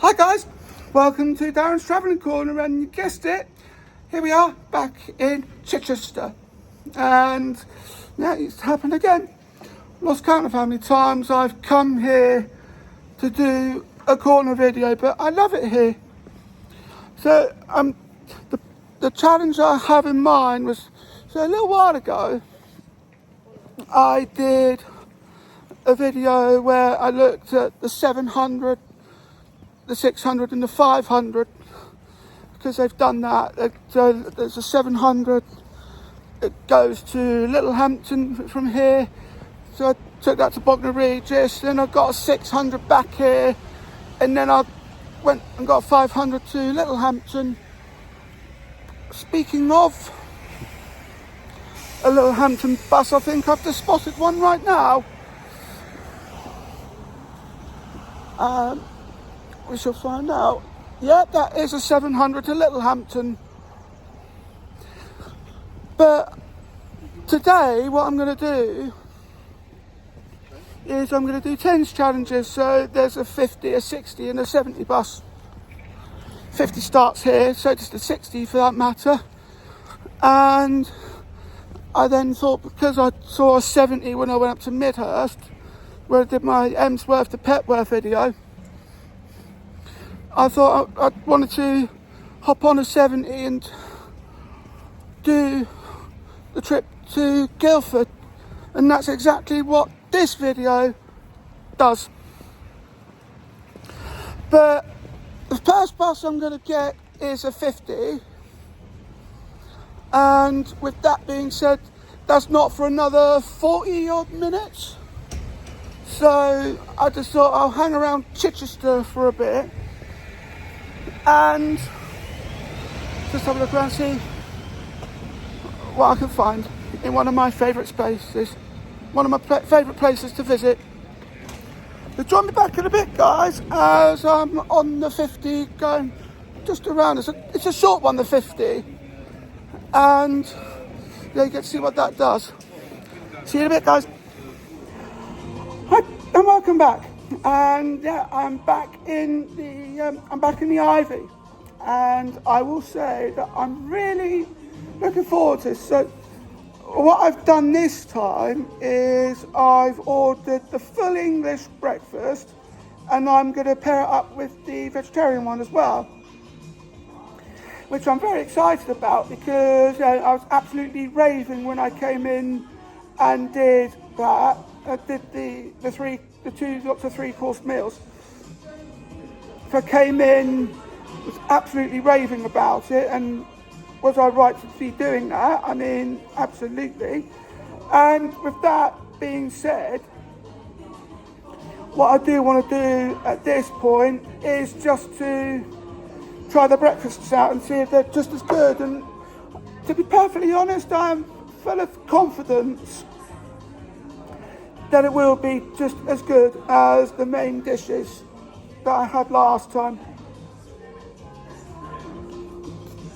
Hi guys, welcome to Darren's Travelling Corner, and you guessed it, here we are back in Chichester, and yeah, it's happened again. Lost count of how many times I've come here to do a corner video, but I love it here. So the challenge I have in mind was, so a little while ago I did a video where I looked at the 700, the 600 and the 500, because they've done that. So there's a 700 that goes to Littlehampton from here, so I took that to Bognor Regis. Then I got a 600 back here, and then I went and got a 500 to Littlehampton. Speaking of a Littlehampton bus, I think I've just spotted one right now. We shall find out. Yeah, that is a 700 to Littlehampton. But today what I'm going to do is I'm going to do 10's challenges. So there's a 50, a 60 and a 70 bus. 50 starts here, so just a 60 for that matter. And I then thought, because I saw a 70 when I went up to Midhurst, where I did my Emsworth to Petworth video, I thought I wanted to hop on a 70 and do the trip to Guildford, and that's exactly what this video does. But the first bus I'm going to get is a 50, and with that being said, that's not for another 40 odd minutes, so I just thought I'll hang around Chichester for a bit and just have a look around, see what I can find in one of my favourite spaces, one of my favourite places to visit. So join me back in a bit, guys, as I'm on the 50 going just around. It's a short one, the 50, and yeah, you get to see what that does. See you in a bit, guys. Hi, and welcome back. And yeah, I'm back in the Ivy, and I will say that I'm really looking forward to this. So what I've done this time is I've ordered the full English breakfast, and I'm going to pair it up with the vegetarian one as well, which I'm very excited about, because I was absolutely raving when I came in and did that. I did the two lots of 3-course meals. So I came in, was absolutely raving about it, and was I right to be doing that? I mean, absolutely. And with that being said, what I do want to do at this point is just to try the breakfasts out and see if they're just as good. And to be perfectly honest, I'm full of confidence that it will be just as good as the main dishes that I had last time.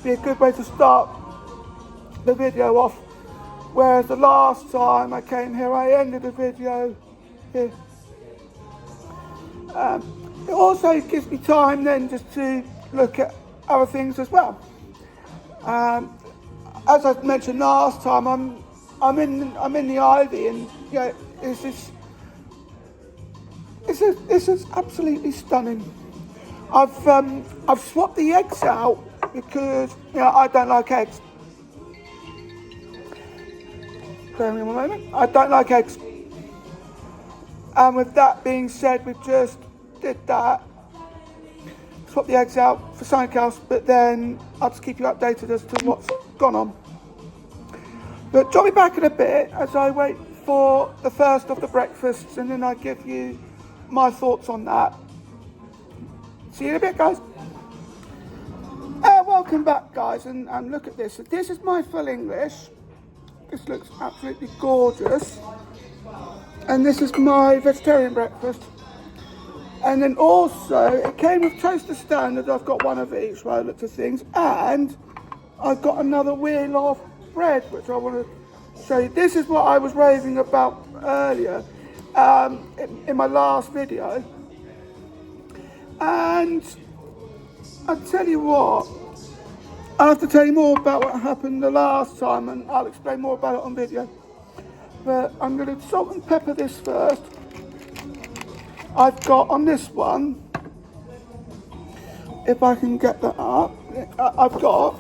Be a good way to start the video off, whereas the last time I came here I ended the video here. It also gives me time then just to look at other things as well. As I mentioned last time, I'm in the Ivy, and yeah, this is absolutely stunning. I've swapped the eggs out because I don't like eggs. Bear with me a moment. I don't like eggs. And with that being said, we just did that. Swap the eggs out for something else, but then I'll just keep you updated as to what's gone on. But join me back in a bit as I wait for the first of the breakfasts, and then I give you my thoughts on that. See you in a bit, guys. Welcome back, guys, and look at this. So this is my full English. This looks absolutely gorgeous. And this is my vegetarian breakfast. And then also, it came with toaster standard. I've got one of each while I looked at things. And I've got another wheel of bread, which I want to show you. This is what I was raving about earlier in my last video. And And I tell you what, I'll have to tell you more about what happened the last time, and I'll explain more about it on video. But I'm going to salt and pepper this first. I've got on this one, if I can get that up, I've got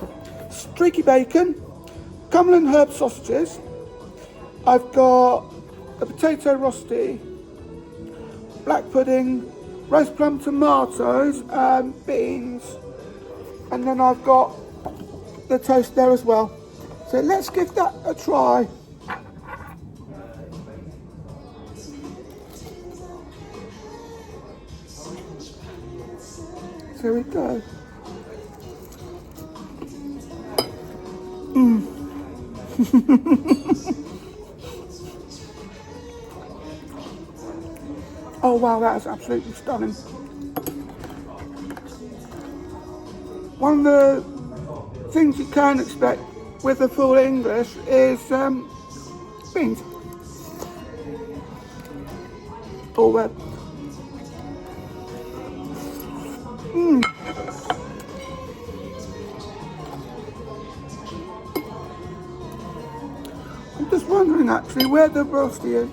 streaky bacon, Cumberland herb sausages, I've got a potato rosti, black pudding, roast plum tomatoes and beans, and then I've got the toast there as well. So let's give that a try. Here we go. Oh wow, that is absolutely stunning. One of the things you can expect with the full English is beans. All red. I'm just wondering actually where the roasty is.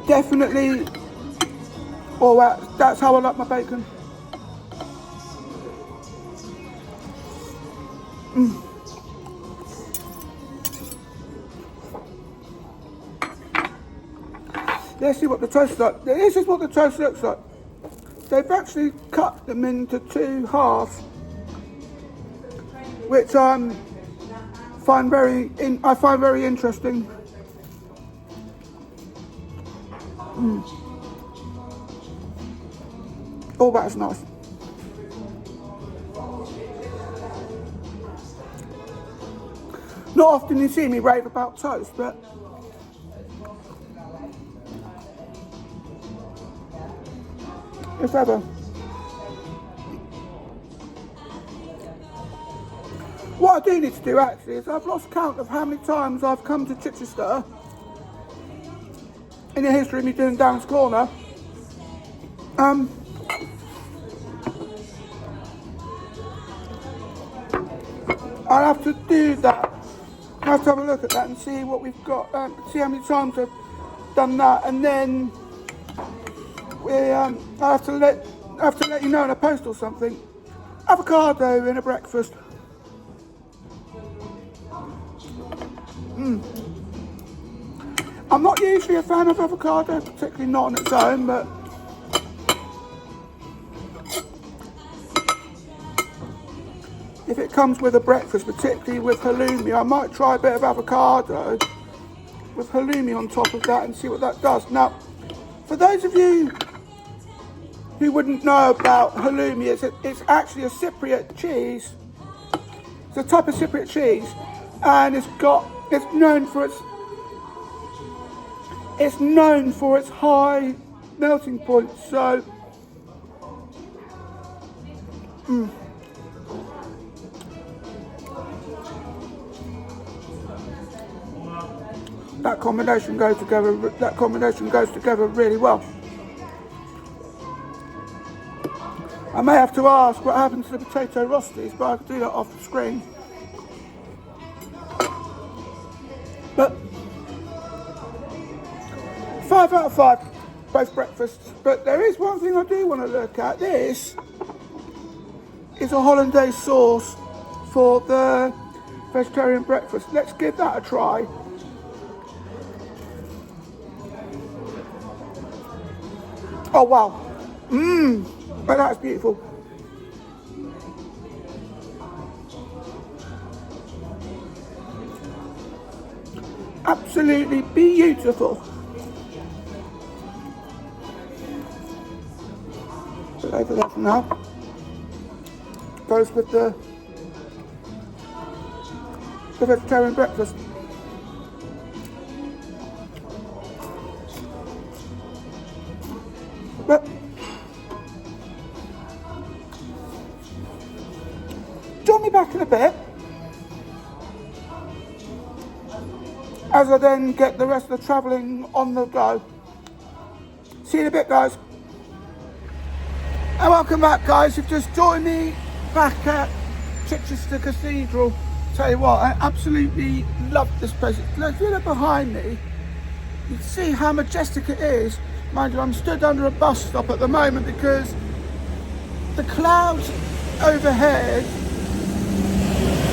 Definitely, that's how I like my bacon. Let's see what the toast looks like. This is what the toast looks like. They've actually cut them into two halves, which I find very interesting. Oh, that's nice. Not often you see me rave about toast, but if ever. What I do need to do actually is I've lost count of how many times I've come to Chichester in the history of me doing Darren's Corner. I'll have to do that. I'll have to have a look at that and see what we've got, see how many times I've done that, and then I'll have to let you know in a post or something. Avocado in a breakfast. I'm not usually a fan of avocado, particularly not on its own, but if it comes with a breakfast, particularly with halloumi, I might try a bit of avocado with halloumi on top of that and see what that does. Now, for those of you who wouldn't know about halloumi, it's actually a Cypriot cheese. It's a type of Cypriot cheese, and it's known for its high melting point. So, that combination goes together really well. I may have to ask what happened to the potato rosties, but I could do that off the screen. But 5 out of 5, both breakfasts. But there is one thing I do want to look at. This is a hollandaise sauce for the vegetarian breakfast. Let's give that a try. Oh wow, but that's beautiful. Absolutely beautiful. Put over that for now. Goes with the vegetarian breakfast. as I then get the rest of the travelling on the go. See you in a bit, guys. And welcome back, guys. You've just joined me back at Chichester Cathedral. Tell you what, I absolutely love this place. If you look behind me, you can see how majestic it is. Mind you, I'm stood under a bus stop at the moment because the clouds overhead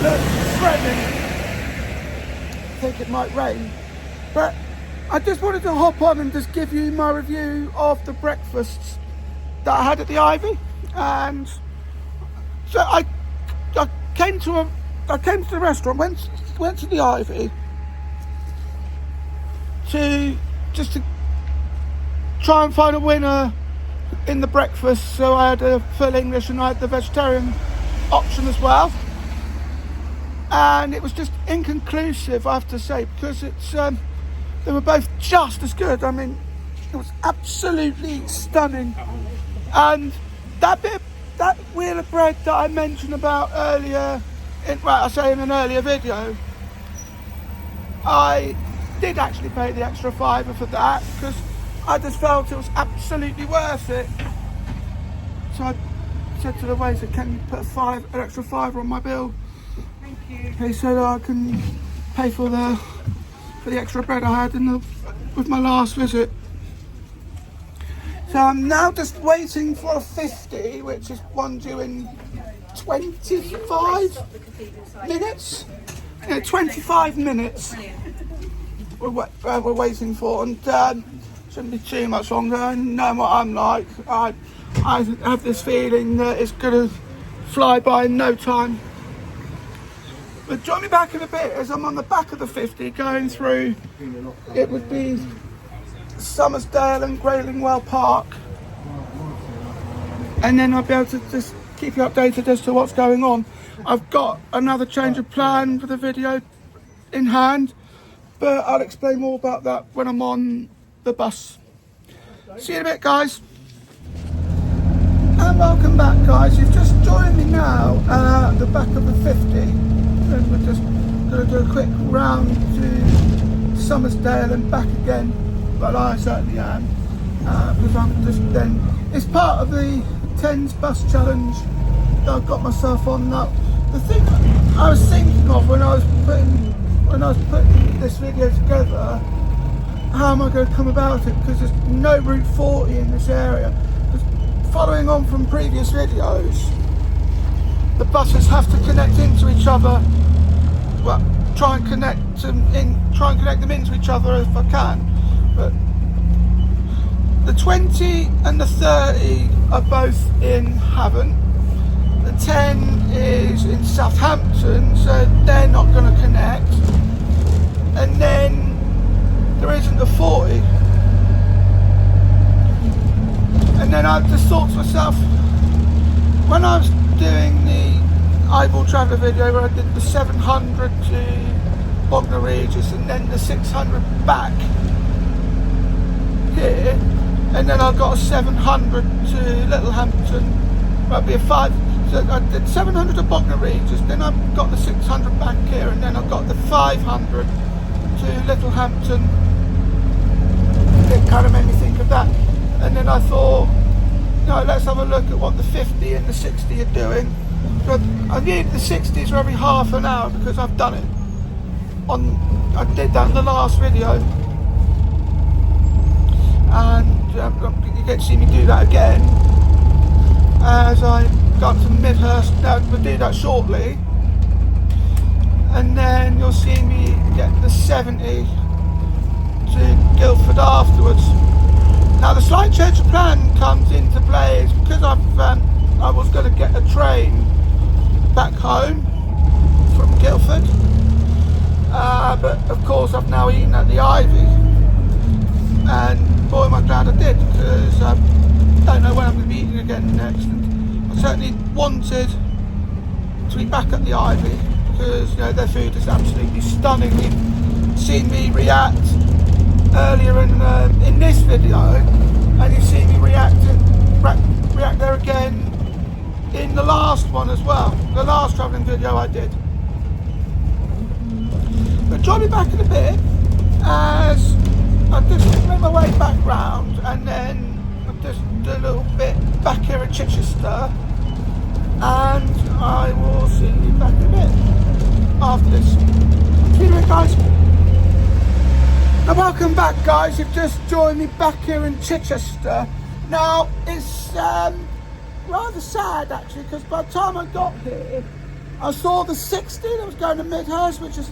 look threatening. I think it might rain. But I just wanted to hop on and just give you my review of the breakfasts that I had at the Ivy. And so I came to the restaurant, went to the Ivy to try and find a winner in the breakfast. So I had a full English and I had the vegetarian option as well. And it was just inconclusive, I have to say, because they were both just as good. I mean, it was absolutely stunning. And that wheel of bread that I mentioned about earlier, in an earlier video, I did actually pay the extra £5 for that because I just felt it was absolutely worth it. So I said to the waiter, can you put an extra £5 on my bill? Thank you. He said I can pay for the extra bread I had with my last visit. So I'm now just waiting for a 50, which is one due in 25 minutes. Yeah, 25 minutes. We're waiting for, and shouldn't be too much longer. I know what I'm like. I have this feeling that it's going to fly by in no time. But join me back in a bit as I'm on the back of the 50 going through. It would be Summersdale and Graylingwell Park, and then I'll be able to just keep you updated as to what's going on. I've got another change of plan for the video in hand, but I'll explain more about that when I'm on the bus. See you in a bit, guys. And welcome back, guys. You've just joined me now at the back of the 50, and we're just going to do a quick round to Summersdale and back again. But I certainly am, because I'm just then. It's part of the 10’s bus challenge that I've got myself on now. The thing I was thinking of when I was putting this video together, how am I going to come about it? Because there's no Route 40 in this area. Following on from previous videos, the buses have to connect into each other. Well, try and connect them into each other if I can. But the 20 and the 30 are both in Havant. The 10 is in Southampton, so they're not going to connect. And then there isn't a 40. And then I just thought to myself, when I was doing the eyeball traveller video where I did the 700 to Bognor Regis and then the 600 back here, and then I got a 700 to Littlehampton. That'd be a 5. So I did 700 to Bognor Regis, then I got the 600 back here, and then I got the 500 to Littlehampton. It kind of made me think of that, and then I thought, no, let's have a look at what the 50 and the 60 are doing. So I knew the 60s are every half an hour because I've done it. I did that in the last video. And you get to see me do that again as I got to Midhurst. We'll do that shortly, and then you'll see me get the 70 to Guildford afterwards. Now the slight change of plan comes into play is because I was going to get a train back home from Guildford, but of course I've now eaten at the Ivy, and boy am I glad I did, because I don't know when I'm going to be eating again next, and I certainly wanted to be back at the Ivy because their food is absolutely stunning. You've seen me react earlier in this video, and you've seen me react there again in the last one as well, the last travelling video I did. But join me back in a bit a little bit back here at Chichester, and I will see you back in a bit after this. See you in a bit, guys. Now welcome back, guys. You've just joined me back here in Chichester. Now it's rather sad actually, because by the time I got here I saw the 60 that was going to Midhurst, which is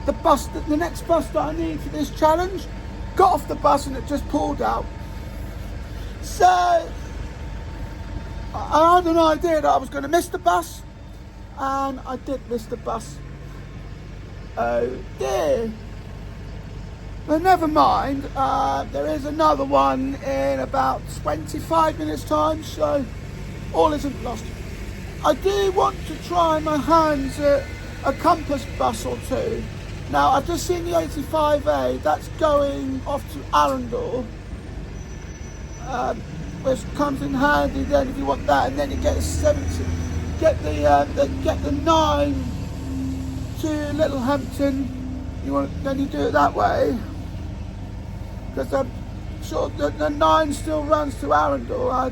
the bus, the next bus that I need for this challenge. Got off the bus and it just pulled out. So I had an idea that I was going to miss the bus, and I did miss the bus. Oh dear. But never mind, there is another one in about 25 minutes time, so all isn't lost. I do want to try my hands at a compass bus or two. Now I've just seen the 85A, that's going off to Arundel, which comes in handy then if you want that, and then you get a 70, get the 9 to Littlehampton. Then you do it that way, because I'm sure that the 9 still runs to Arundel. I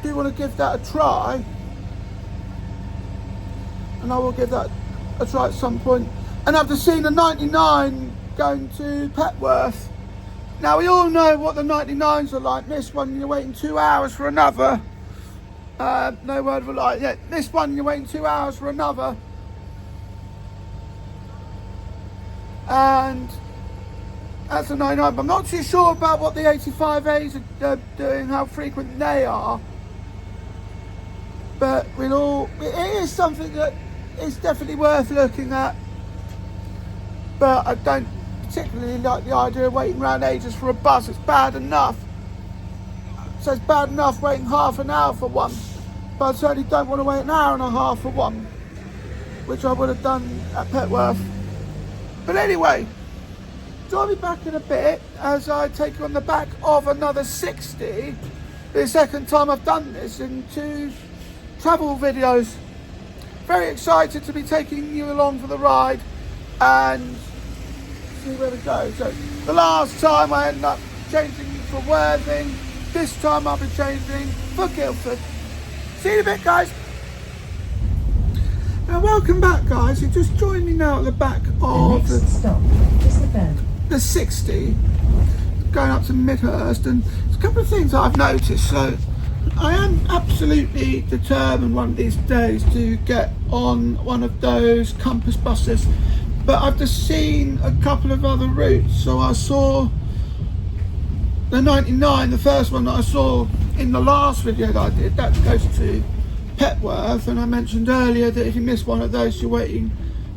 do want to give that a try, and I will give that a try at some point. And I've just seen the 99 going to Petworth. Now we all know what the 99s are like. This one you're waiting 2 hours for another. No word of a lie. Yeah, this one you're waiting 2 hours for another. And that's a 99, but I'm not too sure about what the 85As are doing, how frequent they are. But it is something that is definitely worth looking at. But I don't particularly like the idea of waiting around ages for a bus. It's bad enough. So it's bad enough waiting half an hour for one, but I certainly don't want to wait an hour and a half for one, which I would have done at Petworth. But anyway, join me back in a bit as I take you on the back of another 60. The second time I've done this in 2 travel videos. Very excited to be taking you along for the ride and see where we go. So the last time I ended up changing for Worthing, this time I'll be changing for Guildford. See you in a bit, guys. Now welcome back, guys. You just joined me now at the back of the 60 going up to Midhurst, and there's a couple of things that I've noticed. So I am absolutely determined one of these days to get on one of those compass buses, but I've just seen a couple of other routes. So I saw the 99, the first one that I saw in the last video that I did, that goes to Petworth, and I mentioned earlier that if you miss one of those you're waiting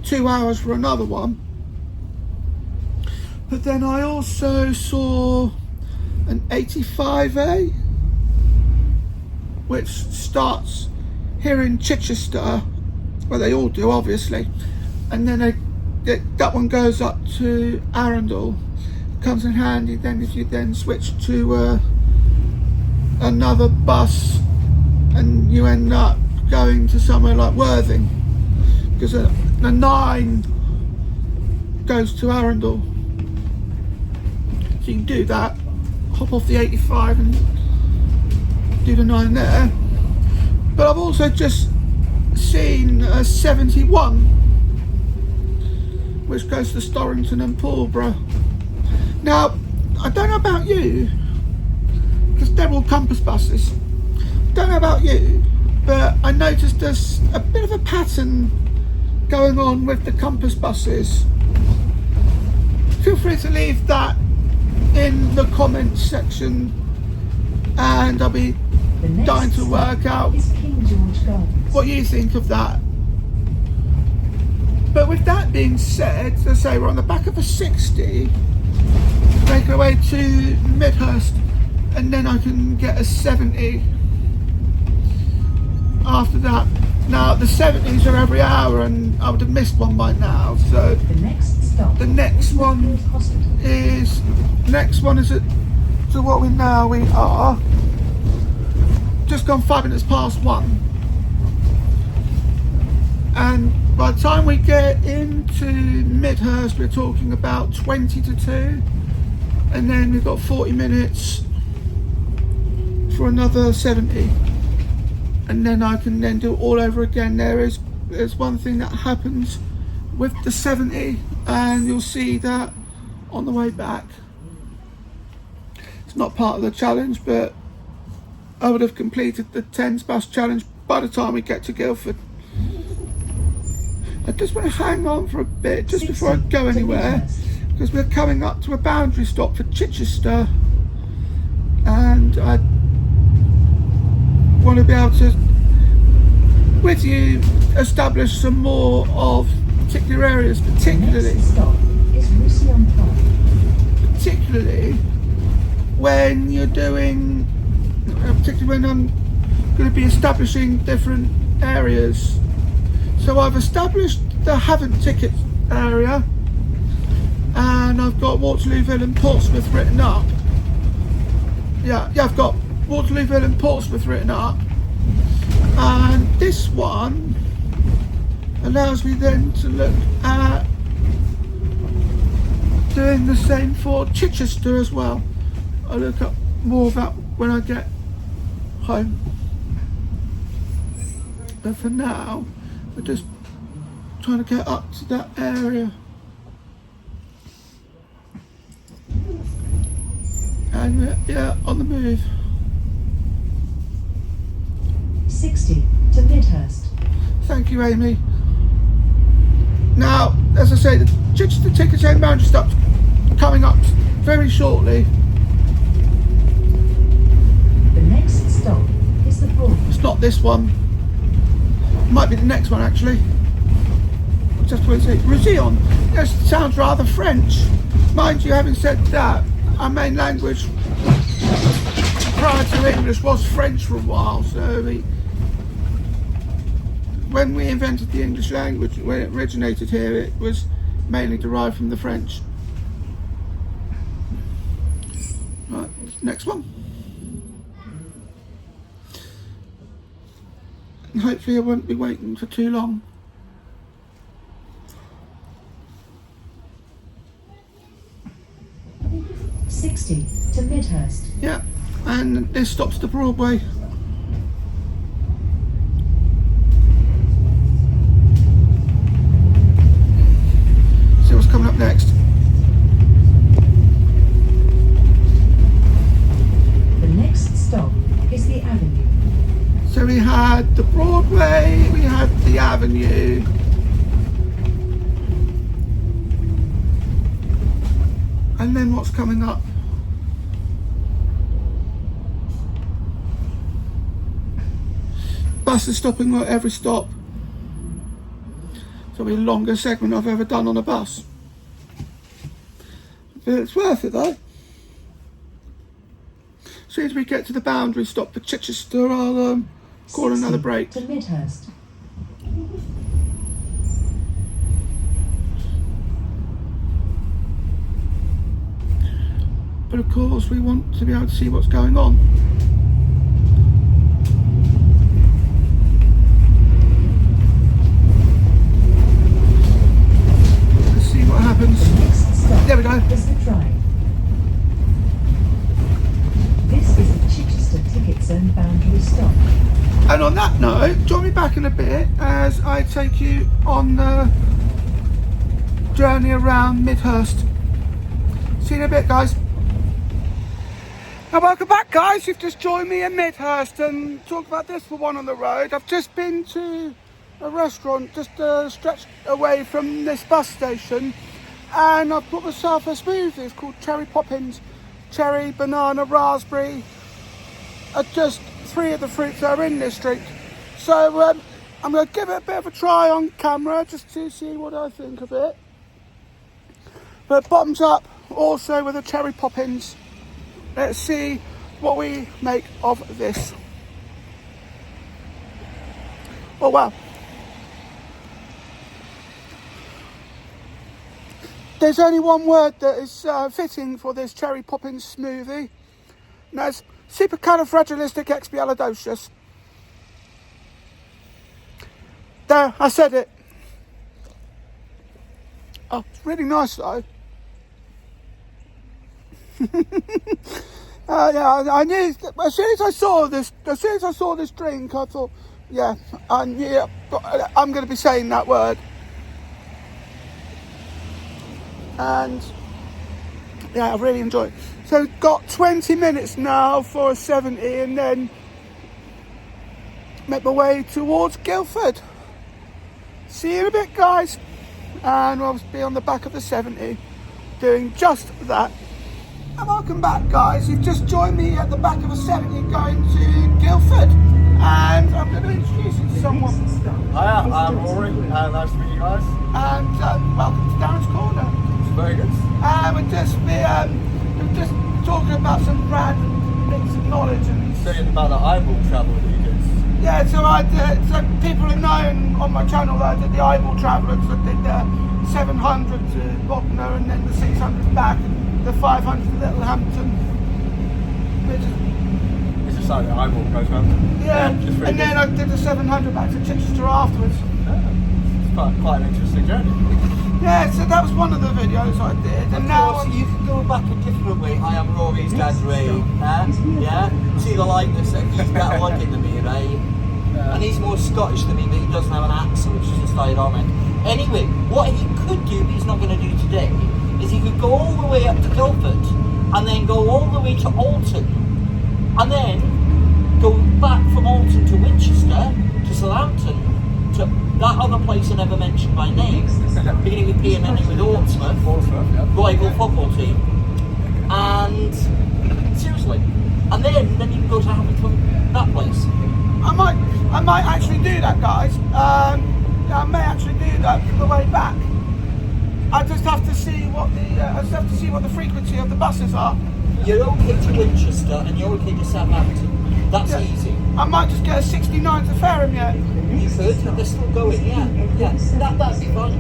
2 hours for another one. But then I also saw an 85A which starts here in Chichester, well they all do obviously, and then that one goes up to Arundel. Comes in handy then if you then switch to another bus and you end up going to somewhere like Worthing, because the 9 goes to Arundel. So you can do that, hop off the 85 and do the 9 there. But I've also just seen a 71 which goes to Storrington and Pulborough. Now I don't know about you, because they're all compass buses, don't know about you, but I noticed there's a bit of a pattern going on with the compass buses. Feel free to leave that in the comments section, and I'll be dying to work out what you think of that. But with that being said, as I say, we're on the back of a 60, make our way to Midhurst, and then I can get a 70 after that. Now the 70s are every hour, and I would have missed one by now. So the next one is at, so what we are just gone 5 minutes past 1, and by the time we get into Midhurst we're talking about 20 to 2, and then we've got 40 minutes for another 70, and then I can then do it all over again. There's one thing that happens with the 70, and you'll see that on the way back. It's not part of the challenge, but I would have completed the 10's bus challenge by the time we get to Guildford. I just want to hang on for a bit just before I go anywhere, because we're coming up to a boundary stop for Chichester, and I want to be able to, with you, establish some more of particular areas, particularly when you're doing, particularly when I'm going to be establishing different areas. So I've established the haven't tickets area, and I've got Waterlooville and Portsmouth written up. Yeah, I've got Waterlooville and Portsmouth written up, and this one allows me then to look at doing the same for Chichester as well. I'll look up more of that when I get home, but for now we're just trying to get up to that area. And we're, on the move. 60 to Midhurst. Thank you, Amy. Now, as I say, the Chichester ticket and boundary stop's coming up very shortly. The next stop is the Broad. It's not this one. It might be the next one, actually. Just what it says. Roussillon. Yes, it sounds rather French. Mind you, having said that, our main language prior to English was French for a while, so when we invented the English language, when it originated here, it was mainly derived from the French. Right, next one. And hopefully I won't be waiting for too long. To Midhurst. Yeah, and this stops the Broadway. See what's coming up next. The next stop is the Avenue. So we had the Broadway, we had the Avenue. And then what's coming up? Bus is stopping at every stop. It's probably the longest segment I've ever done on a bus. But it's worth it though. As soon as we get to the boundary stop for Chichester, I'll call another break. To Midhurst. But of course we want to be able to see what's going on. Let's see what happens. The next stop There we go. is the Drive. This is a Chichester ticket zone boundary stop. And on that note, join me back in a bit as I take you on the journey around Midhurst. See you in a bit, guys. Now welcome back, guys. You've just joined me in Midhurst and talk about this for one on the road. I've just been to a restaurant just stretched away from this bus station, and I've bought myself a smoothie. It's called Cherry Poppins. Cherry, banana, raspberry are just three of the fruits that are in this drink. So I'm going to give it a bit of a try on camera just to see what I think of it. But bottoms up also with the Cherry Poppins. Let's see what we make of this. Oh wow. There's only one word that is fitting for this Cherry Poppins smoothie, and that's supercalifragilisticexpialidocious. There, I said it. Oh, it's really nice though. Yeah, I knew as soon as I saw this drink, I thought, yeah, I knew I'm going to be saying that word. And yeah, I really enjoyed it. So got 20 minutes now for a 70, and then make my way towards Guildford. See you in a bit, guys, and I'll be on the back of the 70 doing just that. And welcome back, guys. You've just joined me at the back of a 70 going to Guildford, and I'm going to introduce you to someone. Hiya, I'm Rory. Nice to meet you guys. And welcome to Darren's Corner. Very good. We're just talking about some random bits of knowledge and Saying about the eyeball travel that you did. yeah. So so people have known on my channel that I did the eyeball traveller, because I did the 700 to Bognor, and then the 600 back, the 500 to Littlehampton. It's just like the eyeball goes round. Yeah, just really and then I did the 700 back to Chichester afterwards. It's quite an interesting journey. Yeah, so that was one of the videos I did, and now So you can go back a different way. I am Rory's dad, Ray. Yeah? See the likeness there? He's better looking than me, right? Yeah. And he's more Scottish than me, but he doesn't have an accent, which is just ironic. Anyway, what he could do, but he's not going to do today, is he could go all the way up to Guildford, and then go all the way to Alton, and then go back from Alton to Winchester, to Southampton, to that other place I never mentioned by name, beginning with P and ending with Portsmouth, Yeah. rival football team, and seriously, and then you can go to Hamilton, that place. I might actually do that, guys. I may actually do that for the way back. I just have to see what the frequency of the buses are. You're okay to Winchester and you're okay to Southampton. That's Yeah. easy. I might just get a 69 to Fareham yet. You could, they're still going, yeah. That'd be fun.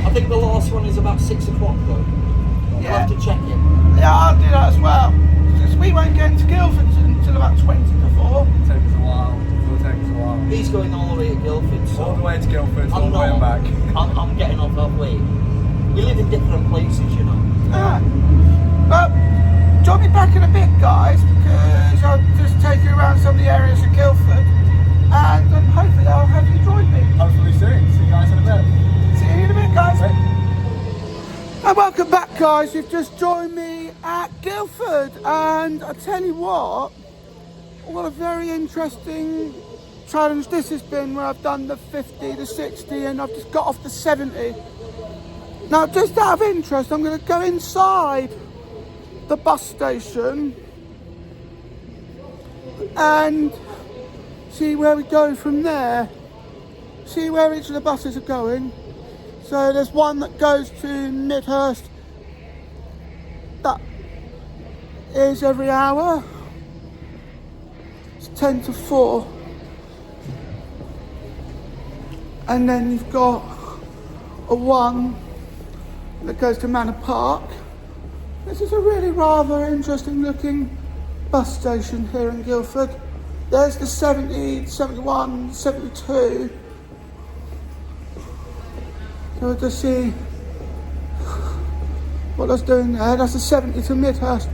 I think the last one is about 6 o'clock though. Yeah. I'll have to check it. Yeah, I'll do that as well. Because we won't get into Guildford until about 20 to 4. It'll take us a while. It'll take us a while. He's going all the way to Guildford, so All the way to Guildford, all I'm the way and back. I'm getting off halfway. We live in different places, you know. Yeah. But join me back in a bit, guys, because I'll just take you around some of the areas of Guildford, and hopefully I'll have you join me. Hopefully soon. See you guys in a bit. See you in a bit, guys. Right. And welcome back, guys. You've just joined me at Guildford, and I tell you what a very interesting challenge this has been, where I've done the 50, the 60, and I've just got off the 70. Now, just out of interest, I'm going to go inside the bus station and see where we go from there. See where each of the buses are going. So there's one that goes to Midhurst. That is every hour. It's 10 to 4. And then you've got a one that goes to Manor Park. This is a really rather interesting looking bus station here in Guildford. There's the 70, 71, 72. So we'll just see what that's doing there. That's the 70 to Midhurst.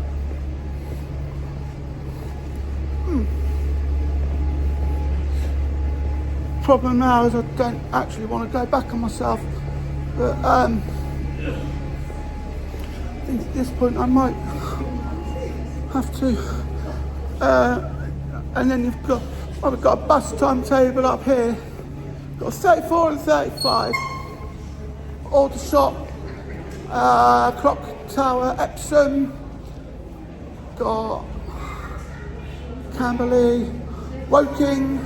Problem now is I don't actually want to go back on myself, but I think at this point I might have to. And then we've got a bus timetable up here. Got 34 and 35. Aldershot, Clock Tower, Epsom. Got Camberley, Woking.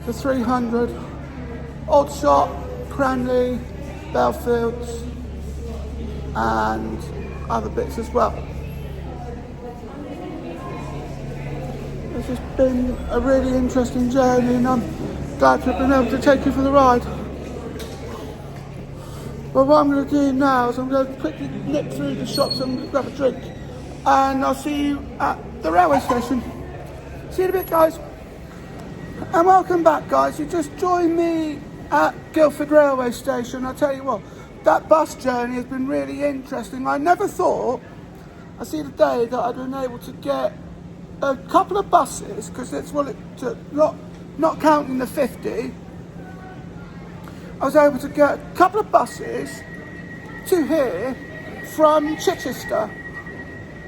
The 300, Aldershot, Cranley, Belfields, and other bits as well. This has been a really interesting journey, and I'm glad to have been able to take you for the ride. But what I'm going to do now is I'm going to quickly nip through the shops and grab a drink, and I'll see you at the railway station. See you in a bit, guys. And welcome back, guys. You just joined me at Guildford railway station. I tell you what, that bus journey has been really interesting. I never thought I see the day that I've been able to get a couple of buses, because it's not counting the 50. I was able to get a couple of buses to here from Chichester.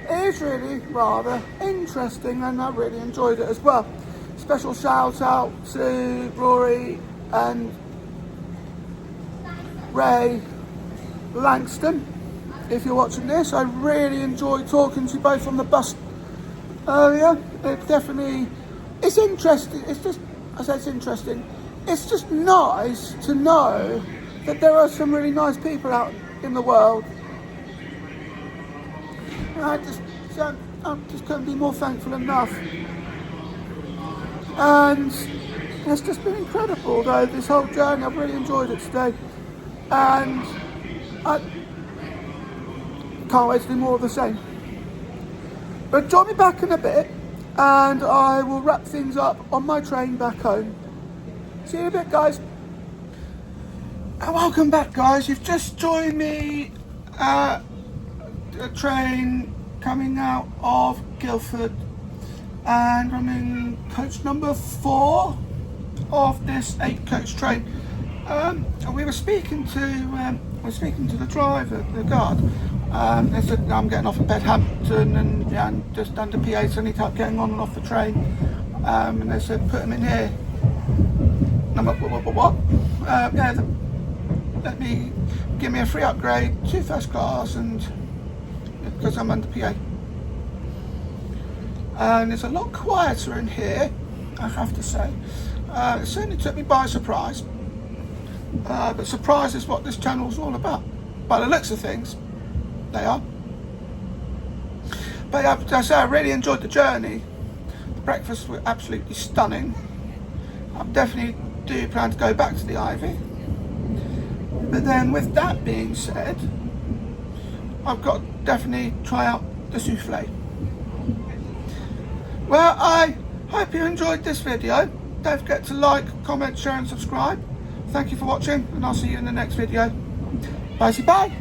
It is really rather interesting, and I really enjoyed it as well. Special shout out to Rory and Ray Langston. If you're watching this, I really enjoyed talking to you both on the bus earlier. It's interesting. It's just nice to know that there are some really nice people out in the world. And I just couldn't be more thankful enough. And it's just been incredible, though, this whole journey. I've really enjoyed it today. And I can't wait to do more of the same. But join me back in a bit, and I will wrap things up on my train back home. See you in a bit, guys. And welcome back, guys. You've just joined me at a train coming out of Guildford, and I'm in coach number 4 of this 8-coach train. We were speaking to the driver, the guard. They said I'm getting off at Bedhampton and just under PA, so I need help getting on and off the train. And they said put him in here. And I'm like, what? Give me a free upgrade to first class, and because I'm under PA. And it's a lot quieter in here, I have to say. It certainly took me by surprise. But surprise is what this channel is all about. By the looks of things, they are. But as I say, I really enjoyed the journey. The breakfasts were absolutely stunning. I definitely do plan to go back to the Ivy. But then with that being said, I've got to definitely try out the souffle. Well, I hope you enjoyed this video. Don't forget to like, comment, share and subscribe. Thank you for watching, and I'll see you in the next video. Bye.